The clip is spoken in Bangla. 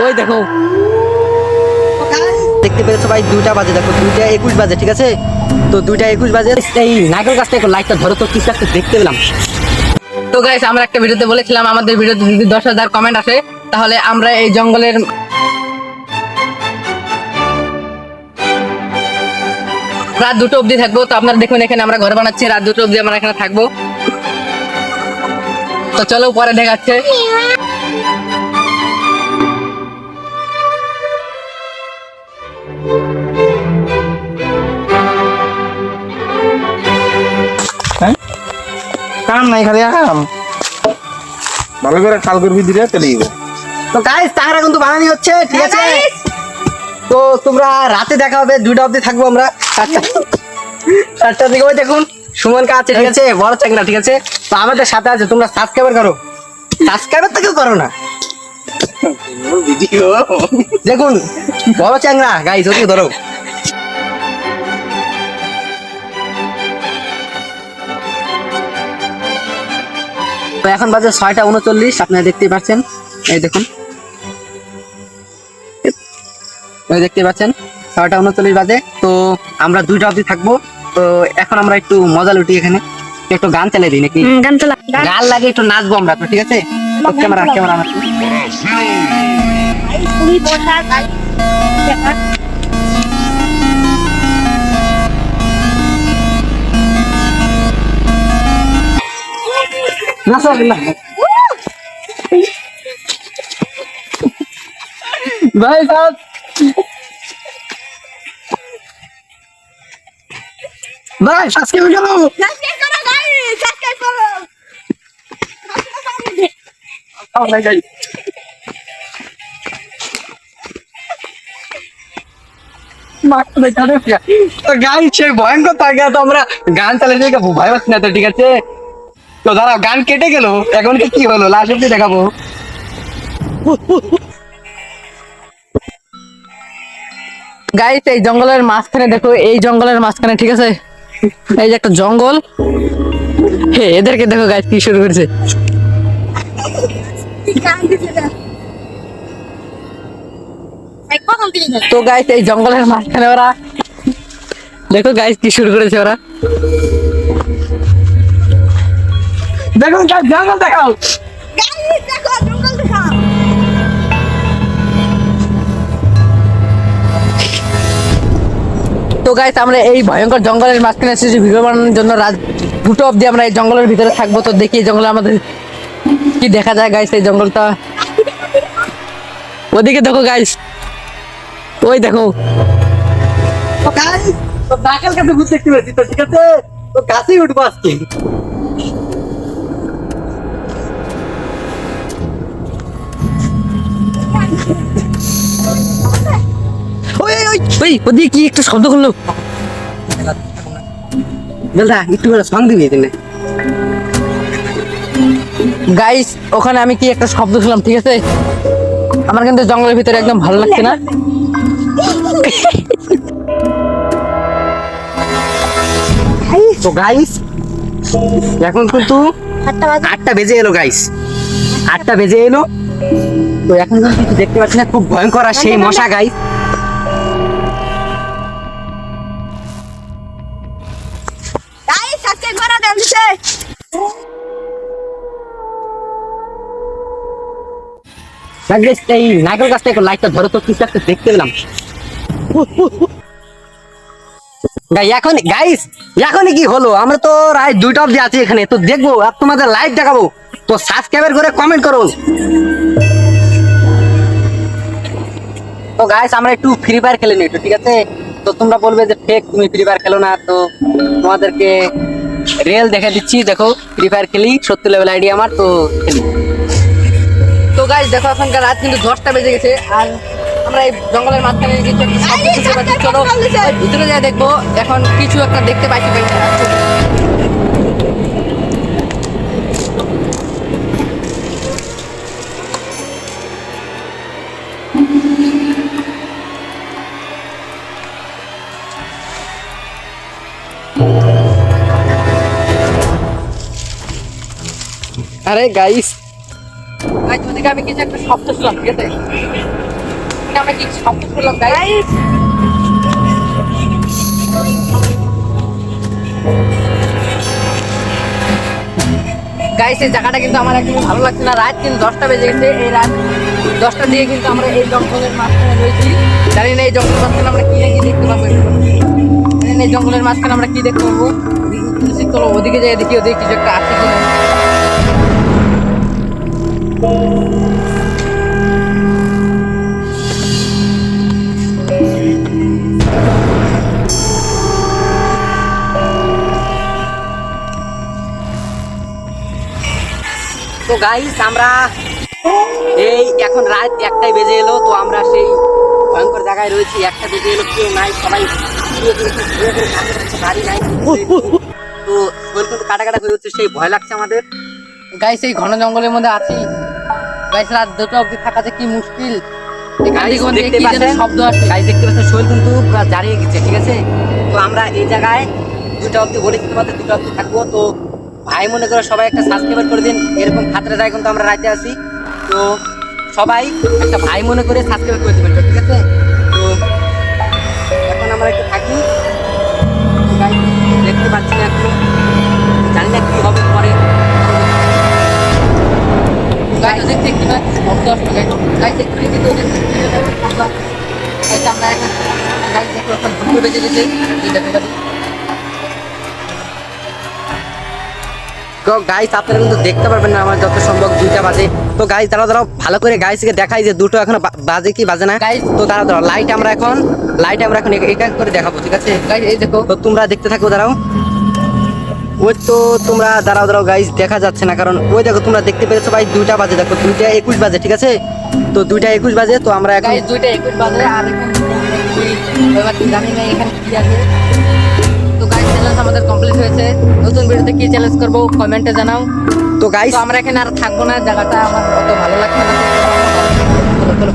ওই দেখো, দেখতে পেরেছো ভাই, 2টা বাজে, দেখো 2টা 21 বাজে, ঠিক আছে? তো 2টা 21 বাজে, এই নাগর গাছটা একটু লাইটটা ধরো তো, কিছু একটা দেখতে পেলাম। তো গাইস, আমরা একটা ভিডিওতে বলেছিলাম আমাদের ভিডিওতে যদি 10,000 কমেন্ট আসে তাহলে আমরা এই জঙ্গলের রাত 2টো অবধি থাকবো। তো আপনারা দেখুন, এখানে আমরা ঘর বানাচ্ছি, রাত 2টো অবধি আমরা এখানে থাকবো। তো চলো পরে দেখাচ্ছে। কাম নাই, খালি আরাম। ভালো করে খাল করবি দিলে চলে যাবো। তো গাইস, তাহারা কিন্তু বানানি হচ্ছে, ঠিক আছে? তো তোমরা রাতে দেখা হবে, 2টা অবধি থাকবো আমরা। 7টার দিকে ওই দেখুন সুমন কা আছে, ঠিক আছে? বড় চ্যাংড়া, ঠিক আছে? তো আমাদের সাথে আছে, তোমরা সাবস্ক্রাইবার করো। সাবস্ক্রাইবার তো কেউ করো না। ভিডিও দেখুন বড় চ্যাংড়া, গাইস ওদিকে ধরো। তো এখন বাজে 6টা 39, আপনারা দেখতেই পাচ্ছেন, এই দেখুন, ওই দেখতে পাচ্ছেন 6টা 39 বাজে। তো আমরা 2টা অবধি থাকবো। তো এখন আমরা একটু মজা লুটি, এখানে একটু গান চালাই দিই নাকি? গান লাগে, একটু নাচবো আমরা, তো ঠিক আছে? ক্যামেরা ক্যামেরা ভাই সাহেব, ভাই সাবস্ক্রাইব করো, সাবস্ক্রাইব করো। ভয়ঙ্কর থাকে। তো আমরা গান চালিয়ে ভয় পাচ্ছি না, তো ঠিক আছে? তো দাঁড়াও, গান কেটে গেল, এখন কি হলো লাস্ট অব্দি দেখাবো। গাইস, এই জঙ্গলের মাঝখানে দেখো, এই জঙ্গলের মাঝখানে, ঠিক আছে? এই যে একটা জঙ্গল, হে এদেরকে দেখো গাইস কি শুরু করেছে। তো গাইস, এই জঙ্গলের মাঝখানে ওরা দেখো গাইস কি শুরু করেছে ওরা। দেখো গাইস, জঙ্গল দেখাও। তো গাইস, আমরা এই ভয়ঙ্কর জঙ্গলের মাঝখানে এসেছি ভিডিও বানানোর জন্য। রাত 2টো অবধি আমরা এই জঙ্গলের ভিতরে থাকবো। তো দেখি এই জঙ্গলে আমাদের কি দেখা যায় গাইস। এই জঙ্গলটা ওদিকে দেখো গাইস, ওই দেখো বাঁকের কাছে ভূত দেখতে পাচ্ছি, তো ঠিক আছে? তো গাছেই উঠবো আজকে। ওই ওই ওই ওদিকে কি একটা শব্দ করলো? বেলদা একটু করে সং দিবি এখানে। গাইস, ওখানে আমি কি একটা শব্দ শুনলাম, ঠিক আছে? আমার কিন্তু জঙ্গলের ভিতরে একদম ভালো লাগছে না। তো গাইস, এখন কিন্তু 8টা বেজে এলো গাইস, 8টা বেজে এলো। তো এখন কিন্তু কিছু দেখতে পাচ্ছি না, খুব ভয়ঙ্কর আর সেই মশা গাইস। এই নাগর গাছটা একটু লাইটটা ধরো তো, কিছু একটা দেখতে পেলাম। এখন কি হলো? আমরা তো রাত 2টা অবধি আছি এখানে, তো দেখবো আর তোমাদের লাইভ দেখাবো। তো সাবস্ক্রাইব করে কমেন্ট করো। তো গাইস, আমরা একটু ফ্রি ফায়ার খেলে নিই, ঠিক আছে? তো তোমরা বলবে যে ফেক, তুমি ফ্রি ফায়ার খেলো না। তো তোমাদেরকে রিয়েল দেখে দিচ্ছি, দেখো ফ্রি ফায়ার খেলি, 70 লেভেল আইডি আমার। তো খেলি। তো গাইস দেখো, এখনকার রাত কিন্তু 10টা বেজে গেছে, আর আমরা এই জঙ্গলের মাঝখানে কিছু একটা শব্দ শুনতে পাচ্ছি। চলো ভিতরে যাই, দেখবো এখন কিছু একটা দেখতে পাইছি। আরে গাইস, আমি কিছু একটা শব্দ শুনলাম, ঠিক আছে? আমরা কি শব্দ শুনলাম গাইস? গাইস গাইস এই জায়গাটা কিন্তু আমার একদম ভালো লাগছে না। রাত কিন্তু 10টা বেজে গেছে। এই রাত 10টা দিয়ে কিন্তু আমরা এই জঙ্গলের মাঝখানে রয়েছি। জানি না এই জঙ্গলের মাঝখানে আমরা কি দেখতে পাবো। জানি না এই জঙ্গলের মাঝখানে আমরা কি দেখতে পাবো। চলো ওদিকে যাই দেখি, ওদিকে কিছু একটা আছে কিনা। তো গাইস আমরা এই এখন রাত 1টায় বেজে এলো। তো আমরা সেই ভয়ঙ্কর জায়গায় রয়েছি। 1টা বেজে এলো, কেউ নাই, সবাই শুয়ে পড়েছে, শুয়ে পড়ে কাঁদতে থাকছে, বাড়ি নাই। তো শরীর কিন্তু কাটা কাটা করে হচ্ছে, সেই ভয় লাগছে আমাদের। গাইস এই ঘন জঙ্গলের মধ্যে আছি। গাইস রাত 2টা অবধি থাকা যে কি মুশকিল। দেখতে পাচ্ছেন শব্দ আসছে। গাইস দেখতে পাচ্ছেন শরীর কিন্তু পুরো জারিয়ে গেছে, ঠিক আছে। তো আমরা এই জায়গায় 2টা অবধি বলেছি তোমাদের 2টা অবধি থাকবো। তো ভাই মনে করে সবাই একটা সাবস্ক্রাইব করে দিন। এরকম খাতরা যায় কিন্তু আমরা রাইতে আসি। তো সবাই একটা ভাই মনে করে সাবস্ক্রাইব করে দেবেন, ঠিক আছে। তো এখন আমরা একটু থাকি। তো গাইস দেখতে পাচ্ছি না, এখন জানি না কি হবে পরে। গাইস দেখতে কি না শব্দ আসছে। গাইস একটু রেখে তো গাইস আমরা এখন গাইস দেখো এখন 2 বেজে গেছে। এই দেখো গাইস আপনারা কিন্তু দেখতে পারবেন না আমার যত সম্ভব 2টা বাজে। তো গাইস দাঁড়াও ভালো করে গাইসকে দেখাই যে 2টো এখনো বাজে কি বাজে না। গাইস তো দাঁড়াও লাইট আমরা এখন এক এক করে দেখাবো, ঠিক আছে। গাইস এই দেখো, তো তোমরা দেখতে থাকো, দাঁড়াও। ওই তো তোমরা দাঁড়াও গাইস, দেখা যাচ্ছে না কারণ ওই দেখো তোমরা দেখতে পেরেছো ভাই 2টা বাজে। দেখো 2:21 বাজে, ঠিক আছে। তো 2:21 বাজে। তো আমরা এখন 2:21 বাজে আর এখন জানি না এখানে কি আছে। তো গাইস চ্যালেঞ্জ আমাদের কমপ্লিট হয়েছে। নতুন ভিডিওতে কি চ্যালেঞ্জ করবো কমেন্টে জানাও। তো গাইস আমরা এখানে আর থাকবো না, জায়গাটা আমার অত ভালো লাগছে না। চলো